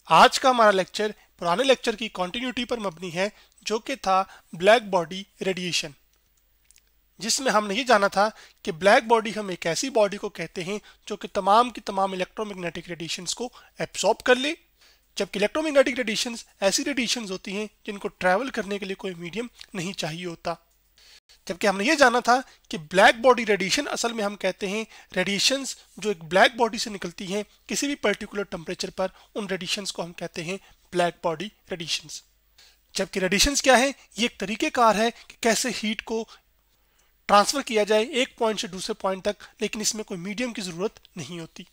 आज का हमारा लेक्चर पुराने लेक्चर की कंटिन्यूटी पर मबनी है जो कि था ब्लैक बॉडी रेडिएशन, जिसमें हमने ये जाना था कि ब्लैक बॉडी हम एक ऐसी बॉडी को कहते हैं जो कि तमाम की तमाम इलेक्ट्रोमैग्नेटिक रेडिएशंस को एब्सॉर्ब कर ले, जबकि इलेक्ट्रोमैग्नेटिक रेडिएशंस ऐसी रेडिएशंस होती हैं जिनको ट्रैवल करने के लिए कोई मीडियम नहीं चाहिए होता। जबकि हमने ये जाना था कि ब्लैक बॉडी रेडिएशन असल में हम कहते हैं रेडिएशंस जो एक ब्लैक बॉडी से निकलती हैं किसी भी पर्टिकुलर टेम्परेचर पर, उन रेडिएशंस को हम कहते हैं ब्लैक बॉडी रेडिएशंस। जबकि रेडिएशंस क्या है, ये एक तरीकेकार है कि कैसे हीट को ट्रांसफर किया जाए एक पॉइंट से दूसरे पॉइंट तक, लेकिन इसमें कोई मीडियम की जरूरत नहीं होती।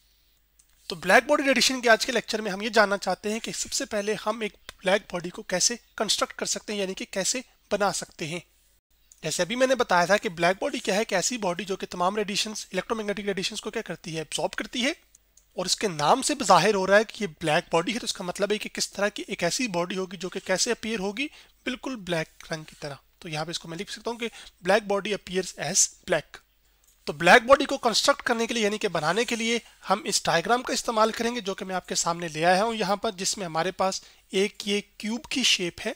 तो ब्लैक बॉडी रेडिएशन के आज के लेक्चर में हम ये जानना चाहते हैं कि सबसे पहले हम एक ब्लैक बॉडी को कैसे कंस्ट्रक्ट कर सकते हैं, यानी कि कैसे बना सकते हैं। जैसे अभी मैंने बताया था कि ब्लैक बॉडी क्या है, एक ऐसी बॉडी जो कि तमाम रेडिएशंस, इलेक्ट्रोमैग्नेटिक रेडिएशंस को क्या करती है, एब्सॉर्ब करती है। और इसके नाम से जाहिर हो रहा है कि ये ब्लैक बॉडी है, तो इसका मतलब है कि किस तरह की एक ऐसी बॉडी होगी जो कि कैसे अपीयर होगी, बिल्कुल ब्लैक रंग की तरह। तो यहाँ पे इसको मैं लिख सकता हूँ कि black body appears as black. तो ब्लैक बॉडी को कंस्ट्रक्ट करने के लिए यानी कि बनाने के लिए हम इस डायग्राम का इस्तेमाल करेंगे जो कि मैं आपके सामने ले आया हूँ यहाँ पर, जिसमें हमारे पास एक ये क्यूब की शेप है।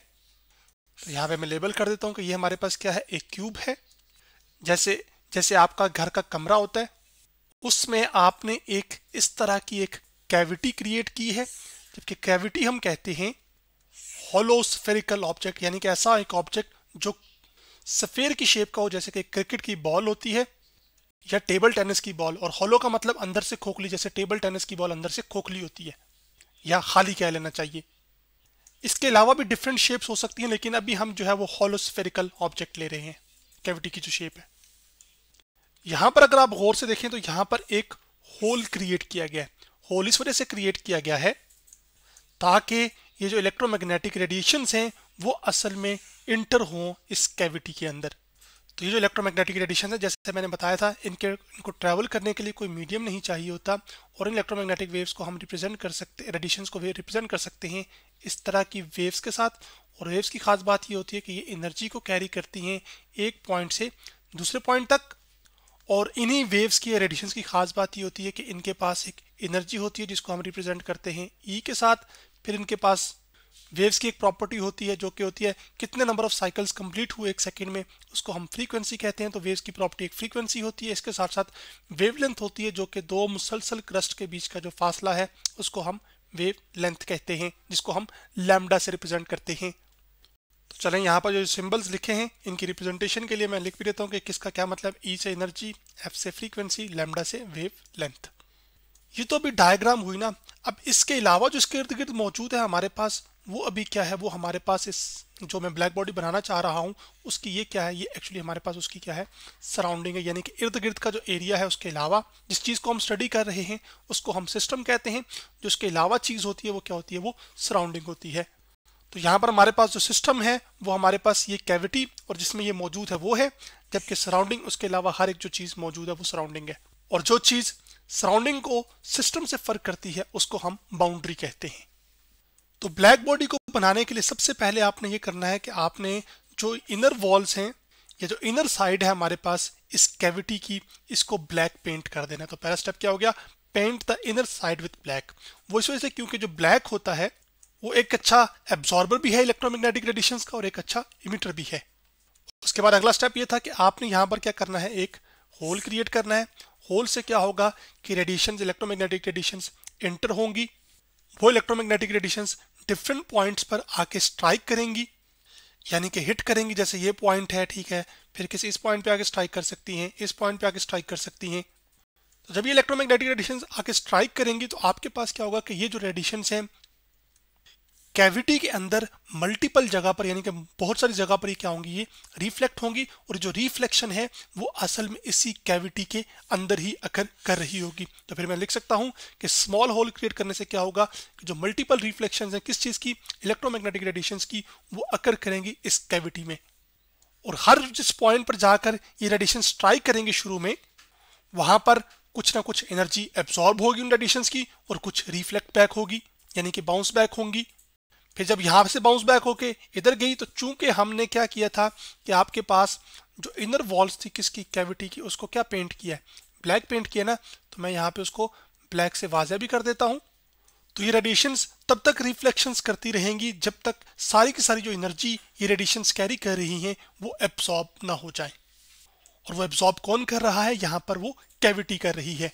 तो यहाँ पे मैं लेबल कर देता हूँ कि ये हमारे पास क्या है, एक क्यूब है। जैसे जैसे आपका घर का कमरा होता है, उसमें आपने एक इस तरह की एक कैविटी क्रिएट की है, जबकि कैविटी हम कहते हैं हॉलो स्फेरिकल ऑब्जेक्ट, यानी कि ऐसा एक ऑब्जेक्ट जो सफेयर की शेप का हो, जैसे कि क्रिकेट की बॉल होती है या टेबल टेनिस की बॉल। और हॉलो का मतलब अंदर से खोखली, जैसे टेबल टेनिस की बॉल अंदर से खोखली होती है, या खाली कह लेना चाहिए। इसके अलावा भी डिफरेंट शेप्स हो सकती हैं, लेकिन अभी हम जो है वो हॉलो स्फेरिकल ऑब्जेक्ट ले रहे हैं, कैविटी की जो शेप है। यहाँ पर अगर आप गौर से देखें तो यहाँ पर एक होल क्रिएट किया गया है। होल इस वजह से क्रिएट किया गया है ताकि ये जो इलेक्ट्रोमैग्नेटिक रेडिएशंस हैं वो असल में इंटर हों इस कैविटी के अंदर। तो ये जो इलेक्ट्रोमैग्नेटिक रेडिएशन है, जैसे मैंने बताया था, इनको ट्रैवल करने के लिए कोई मीडियम नहीं चाहिए होता, और इन इलेक्ट्रोमैग्नेटिक वेव्स को हम रिप्रेजेंट कर सकते, रेडिएशंस को रिप्रेजेंट कर सकते हैं इस तरह की वेव्स के साथ। और वेव्स की खास बात ये होती है कि ये एनर्जी को कैरी करती हैं एक पॉइंट से दूसरे पॉइंट तक। और इन्हीं वेव्स की रेडिएशंस की खास बात ये होती है कि इनके पास एक एनर्जी होती है जिसको हम रिप्रेजेंट करते हैं ई के साथ। फिर इनके पास वेव्स की एक प्रॉपर्टी होती है जो कि होती है कितने नंबर ऑफ साइकिल्स कंप्लीट हुए एक सेकंड में, उसको हम फ्रीक्वेंसी कहते हैं। तो वेव्स की प्रॉपर्टी एक फ्रीक्वेंसी होती है, इसके साथ साथ वेवलेंथ होती है जो कि दो मुसलसल क्रस्ट के बीच का जो फासला है उसको हम वेव लेंथ कहते हैं, जिसको हम लैम्डा से रिप्रेजेंट करते हैं। तो चलें यहाँ पर जो सिंबल्स लिखे हैं इनकी रिप्रेजेंटेशन के लिए मैं लिख भी देता हूँ कि किसका क्या मतलब। ई से एनर्जी, एफ से फ्रीक्वेंसी, लैम्डा से वेव लेंथ। ये तो अभी डायग्राम हुई ना। अब इसके अलावा जो इसके इर्द गिर्द मौजूद है हमारे पास, वो अभी क्या है, वो हमारे पास इस जो मैं ब्लैक बॉडी बनाना चाह रहा हूँ उसकी ये क्या है, ये एक्चुअली हमारे पास उसकी क्या है, सराउंडिंग है। यानी कि इर्द गिर्द का जो एरिया है उसके अलावा जिस चीज़ को हम स्टडी कर रहे हैं उसको हम सिस्टम कहते हैं। जो उसके अलावा चीज़ होती है वो क्या होती है, वो सराउंडिंग होती है। तो यहाँ पर हमारे पास जो सिस्टम है वो हमारे पास ये कैविटी और जिसमें ये मौजूद है वो है, जबकि सराउंडिंग उसके अलावा हर एक जो चीज़ मौजूद है वो सराउंडिंग है। और जो चीज़ सराउंडिंग को सिस्टम से फर्क करती है उसको हम बाउंड्री कहते हैं। तो ब्लैक बॉडी को बनाने के लिए सबसे पहले आपने ये करना है कि आपने जो इनर वॉल्स हैं या जो इनर साइड है हमारे पास इस कैविटी की, इसको ब्लैक पेंट कर देना है। तो पहला स्टेप क्या हो गया, paint the inner side with black. वो इस वजह से क्योंकि जो ब्लैक होता है वो एक अच्छा एब्जॉर्बर भी है इलेक्ट्रोमैग्नेटिक रेडिएशंस का और एक अच्छा इमिटर भी है। उसके बाद अगला स्टेप ये था कि आपने यहाँ पर क्या करना है, एक होल क्रिएट करना है। होल से क्या होगा कि रेडिएशंस, इलेक्ट्रोमैग्नेटिक रेडिएशंस एंटर होंगी। वो इलेक्ट्रोमैग्नेटिक रेडिएशंस डिफरेंट पॉइंट्स पर आके स्ट्राइक करेंगी, यानी कि हिट करेंगी। जैसे ये पॉइंट है, ठीक है, फिर किसी इस पॉइंट पे आके स्ट्राइक कर सकती हैं, इस पॉइंट पे आके स्ट्राइक कर सकती हैं। तो जब ये इलेक्ट्रोमैग्नेटिक रेडिएशंस आके स्ट्राइक करेंगी तो आपके पास क्या होगा कि ये जो रेडिएशंस हैं कैविटी के अंदर मल्टीपल जगह पर, यानी कि बहुत सारी जगह पर ये क्या होंगी, ये रिफ्लेक्ट होंगी। और जो रिफ्लेक्शन है वो असल में इसी कैविटी के अंदर ही अकर कर रही होगी। तो फिर मैं लिख सकता हूं कि स्मॉल होल क्रिएट करने से क्या होगा कि जो मल्टीपल रिफ्लेक्शंस हैं किस चीज़ की, इलेक्ट्रोमैग्नेटिक रेडिएशंस की, वो अकर करेंगी इस कैविटी में। और हर जिस पॉइंट पर जाकर ये रेडिएशन स्ट्राइक करेंगे शुरू में, वहां पर कुछ ना कुछ एनर्जी एब्जॉर्ब होगी उन रेडिएशंस की और कुछ रिफ्लेक्ट बैक होगी, यानी कि बाउंस बैक होंगी। फिर जब यहाँ से बाउंस बैक होके इधर गई तो चूंकि हमने क्या किया था कि आपके पास जो इनर वॉल्स थी किसकी, कैविटी की, उसको क्या पेंट किया है, ब्लैक पेंट किया ना। तो मैं यहाँ पे उसको ब्लैक से वाज़ेह भी कर देता हूँ। तो ये रेडिएशंस तब तक रिफ्लेक्शंस करती रहेंगी जब तक सारी की सारी जो एनर्जी ये रेडिएशंस कैरी कर रही हैं वो एब्सॉर्ब ना हो जाए। और वो एब्सॉर्ब कौन कर रहा है? यहाँ पर वो कैविटी कर रही है।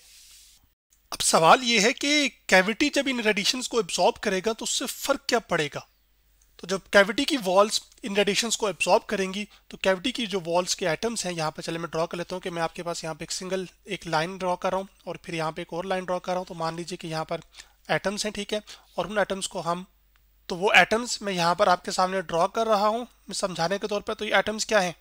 अब सवाल ये है कि कैविटी जब इन रेडिएशंस को एब्सॉर्ब करेगा तो उससे फर्क क्या पड़ेगा? तो जब कैविटी की वॉल्स इन रेडिएशंस को एब्सॉर्ब करेंगी तो कैविटी की जो वॉल्स के एटम्स हैं, यहाँ पर चले मैं ड्रॉ कर लेता हूँ कि मैं आपके पास यहाँ पे एक लाइन ड्रॉ कर रहा हूँ और फिर यहाँ पे एक और लाइन ड्रॉ कर रहा हूँ। तो मान लीजिए कि यहाँ पर एटम्स हैं, ठीक है, और उन एटम्स को तो वो एटम्स मैं यहाँ पर आपके सामने ड्रॉ कर रहा हूँ मैं समझाने के तौर पर। तो ये एटम्स क्या है?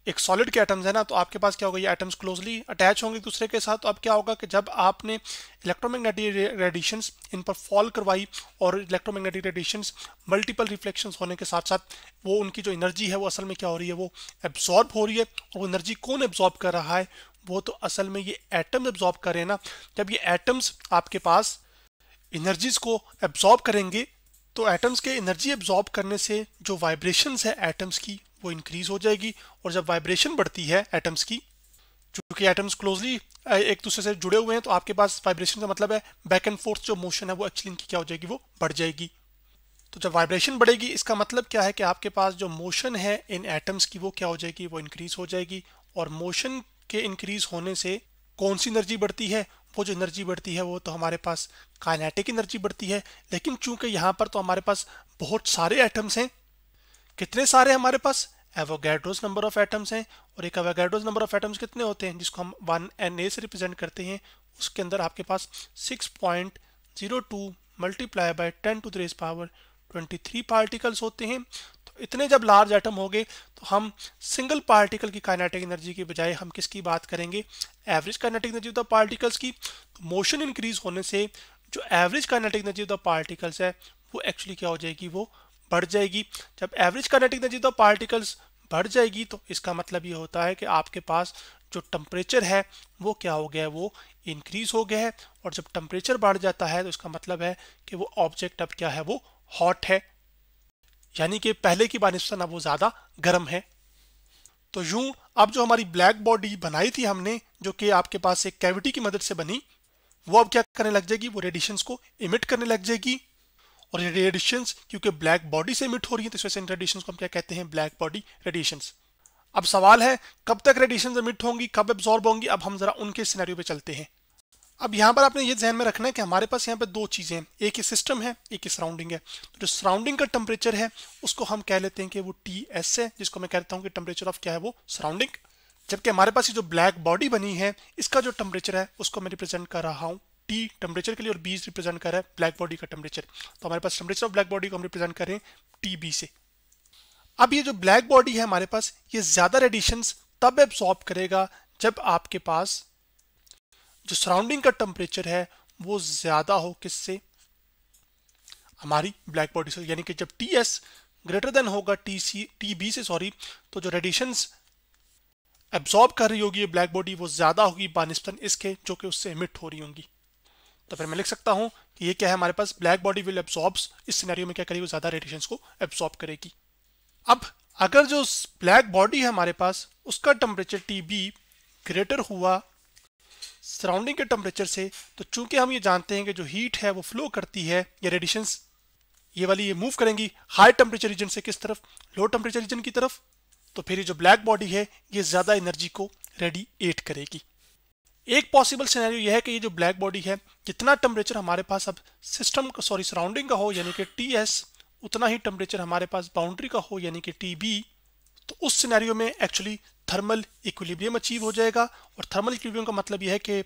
एक सॉलिड के एटम्स है ना, तो आपके पास क्या होगा, ये एटम्स क्लोजली अटैच होंगे एक दूसरे के साथ। तो अब क्या होगा कि जब आपने इलेक्ट्रोमैग्नेटिक रेडिएशंस इन पर फॉल करवाई और इलेक्ट्रोमैग्नेटिक रेडिएशंस मल्टीपल रिफ्लेक्शंस होने के साथ साथ वो उनकी जो एनर्जी है वो असल में क्या हो रही है, वो एब्जॉर्ब हो रही है। और वो एनर्जी कौन एब्जॉर्ब कर रहा है? वो तो असल में ये एटम एब्जॉर्ब कर रहे हैं ना। जब ये एटम्स आपके पास एनर्जीज को एब्जॉर्ब करेंगे तो एटम्स के एनर्जी एब्जॉर्ब करने से जो वाइब्रेशंस है एटम्स की वो इंक्रीज हो जाएगी। और जब वाइब्रेशन बढ़ती है एटम्स की, क्योंकि एटम्स क्लोजली एक दूसरे से जुड़े हुए हैं, तो आपके पास वाइब्रेशन का मतलब है बैक एंड फोर्थ जो मोशन है वो एक्चुअली इनकी क्या हो जाएगी, वो बढ़ जाएगी। तो जब वाइब्रेशन बढ़ेगी इसका मतलब क्या है कि आपके पास जो मोशन है इन एटम्स की वो क्या हो जाएगी, वो इंक्रीज हो जाएगी। और मोशन के इंक्रीज होने से कौन सी एनर्जी बढ़ती है? वो जो एनर्जी बढ़ती है वो तो हमारे पास काइनेटिक एनर्जी बढ़ती है। लेकिन चूंकि यहाँ पर तो हमारे पास बहुत सारे एटम्स हैं, कितने सारे हमारे पास एवोगैड्रोस नंबर ऑफ एटम्स हैं। और एक एवोगैड्रोस नंबर ऑफ एटम्स कितने होते हैं, जिसको हम 1Na से रिप्रेजेंट करते हैं, उसके अंदर आपके पास 6.02 multiply by 10 to the raise power 23 particles होते हैं। तो इतने जब लार्ज एटम हो गए तो हम सिंगल पार्टिकल की काइनेटिक एनर्जी की बजाय हम किसकी बात करेंगे, average kinetic energy of the particles की। तो मोशन इंक्रीज होने से जो average kinetic energy of the particles है वो एक्चुअली क्या हो जाएगी, वो बढ़ जाएगी। जब average kinetic energy of the particles बढ़ जाएगी तो इसका मतलब ये होता है कि आपके पास जो टेम्परेचर है वो क्या हो गया है, वो इंक्रीज हो गया है। और जब टेम्परेचर बढ़ जाता है तो इसका मतलब है कि वो ऑब्जेक्ट अब क्या है, वो हॉट है, यानी कि पहले की बानिस्बत अब वो ज़्यादा गर्म है। तो यूं अब जो हमारी ब्लैक बॉडी बनाई थी हमने, जो कि आपके पास एक कैविटी की मदद से बनी, वो अब क्या करने लग जाएगी, वो रेडिएशंस को इमिट करने लग जाएगी। और ये रेडिएशंस क्योंकि ब्लैक बॉडी से इमिट हो रही है तो इस वजह से इन रेडिएशंस को हम क्या कहते हैं, ब्लैक बॉडी रेडिएशंस। अब सवाल है कब तक रेडिएशंस इमिट होंगी, कब एब्जॉर्ब होंगी? अब हम जरा उनके सिनेरियो पे चलते हैं। अब यहाँ पर आपने ये ध्यान में रखना है कि हमारे पास यहाँ पे दो चीजें हैं, एक ही सिस्टम है, एक ही सराउंडिंग है। तो जो सराउंडिंग का टेम्परेचर है उसको हम कह लेते हैं कि वो TS है, जिसको मैं कहता हूँ कि टेम्परेचर ऑफ क्या है, वो सराउंडिंग। जबकि हमारे पास ये जो ब्लैक बॉडी बनी है इसका जो टेम्परेचर है उसको मैं रिप्रेजेंट कर रहा हूँ T टेम्परेचर के लिए, और B रिप्रेजेंट कर रहा है ब्लैक बॉडी का टेम्परेचर। तो हमारे पास टेम्परेचर ऑफ ब्लैक बॉडी को हम रिप्रेजेंट करें TB से। अब ये जो ब्लैक बॉडी है हमारे पास, ये ज्यादा रेडिएशंस तब एब्सॉर्ब करेगा जब आपके पास जो सराउंडिंग का टेम्परेचर है वो ज्यादा हो, किससे, हमारी ब्लैक बॉडी से। यानी कि जब TS ग्रेटर देन होगा TB से, सॉरी, तो जो रेडिएशंस एब्सॉर्ब कर रही होगी ये ब्लैक बॉडी वो ज्यादा होगी बानिस्बत इसके जो कि उससे एमिट हो रही होंगी। तो फिर मैं लिख सकता हूं कि ये क्या है, हमारे पास ब्लैक बॉडी विल एब्सॉर्ब्स, इस सिनेरियो में क्या करेगी, वो ज्यादा रेडिएशंस को एब्सॉर्ब करेगी। अब अगर जो ब्लैक बॉडी है हमारे पास उसका टेम्परेचर TB ग्रेटर हुआ सराउंडिंग के टेम्परेचर से, तो चूंकि हम ये जानते हैं कि जो हीट है वो फ्लो करती है, ये रेडिएशंस ये वाली ये मूव करेंगी हाई टेम्परेचर रीजन से किस तरफ, लो टेम्परेचर रीजन की तरफ। तो फिर ये जो ब्लैक बॉडी है ये ज्यादा एनर्जी को रेडिएट करेगी। एक पॉसिबल सिनेरियो यह है कि ये जो ब्लैक बॉडी है, जितना टेम्परेचर हमारे पास अब सिस्टम का सराउंडिंग का हो यानी कि TS, उतना ही टेम्परेचर हमारे पास बाउंड्री का हो यानी कि TB। तो उस सिनेरियो में एक्चुअली थर्मल इक्विलिब्रियम अचीव हो जाएगा। और थर्मल इक्विलिब्रियम का मतलब यह है कि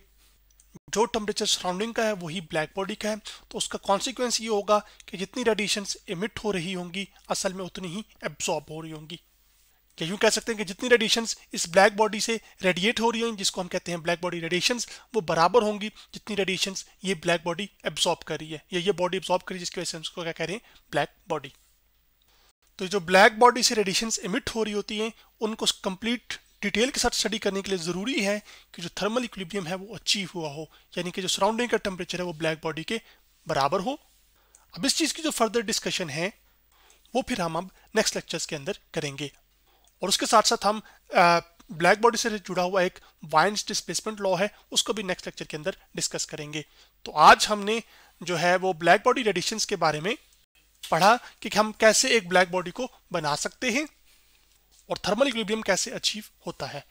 जो टेम्परेचर सराउंडिंग का है वही ब्लैक बॉडी का है। तो उसका कॉन्सिक्वेंस ये होगा कि जितनी रेडिएशंस इमिट हो रही होंगी असल में उतनी ही एब्सॉर्ब हो रही होंगी। या यूं कह सकते हैं कि जितनी रेडिएशंस इस ब्लैक बॉडी से रेडिएट हो रही होंगी, जिसको हम कहते हैं ब्लैक बॉडी रेडिएशंस, वो बराबर होंगी जितनी रेडिएशंस ये ब्लैक बॉडी एब्सॉर्ब कर रही है, या ये बॉडी एब्सॉर्ब कर रही है, जिसकी वजह से हम उसको क्या कह रहे हैं, ब्लैक बॉडी। तो जो ब्लैक बॉडी से रेडिएशंस इमिट हो रही होती हैं उनको कंप्लीट डिटेल के साथ स्टडी करने के लिए ज़रूरी है कि जो थर्मल इक्विलिब्रियम है वो अचीव हुआ हो, यानी कि जो सराउंडिंग का टेम्परेचर है वो ब्लैक बॉडी के बराबर हो। अब इस चीज़ की जो फर्दर डिस्कशन है वो फिर हम अब नेक्स्ट लेक्चर्स के अंदर करेंगे। और उसके साथ साथ हम ब्लैक बॉडी से जुड़ा हुआ एक वाइन्स डिस्प्लेसमेंट लॉ है उसको भी नेक्स्ट लेक्चर के अंदर डिस्कस करेंगे। तो आज हमने जो है वो ब्लैक बॉडी रेडिएशंस के बारे में पढ़ा कि हम कैसे एक ब्लैक बॉडी को बना सकते हैं और थर्मल इक्विलिब्रियम कैसे अचीव होता है।